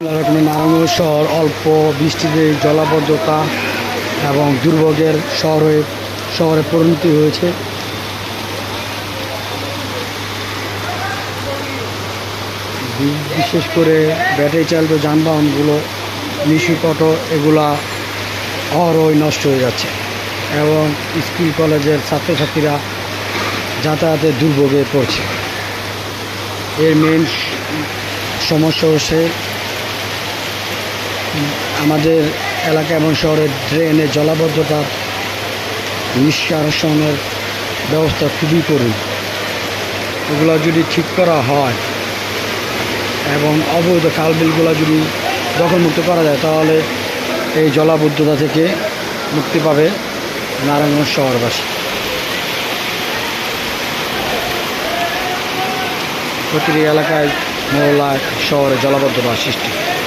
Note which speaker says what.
Speaker 1: নারায়ণগঞ্জ শহর অল্প বৃষ্টিতে জলাবদ্ধতা এবং দুর্ভোগের শহরে পরিণতি হয়েছে। বিশেষ করে ব্যাটারি চালিত যানবাহনগুলো, মিশুক অটো, এগুলা অহরহই নষ্ট হয়ে যাচ্ছে এবং স্কুল কলেজের ছাত্রছাত্রীরা যাতায়াতের দুর্ভোগে পড়ছে। এর মেন সমস্যা হচ্ছে আমাদের এলাকা এবং শহরের ড্রেনে জলাবদ্ধতার নিষ্কাশনের ব্যবস্থা খুবই করুন। এগুলো যদি ঠিক করা হয় এবং অবৈধ খালবিলগুলো যদি দখলমুক্ত করা যায়, তাহলে এই জলাবদ্ধতা থেকে মুক্তি পাবে নারায়ণগঞ্জ শহরবাসী। প্রতিটি এলাকায়, মহল্লায়, শহরে জলাবদ্ধতা সৃষ্টি।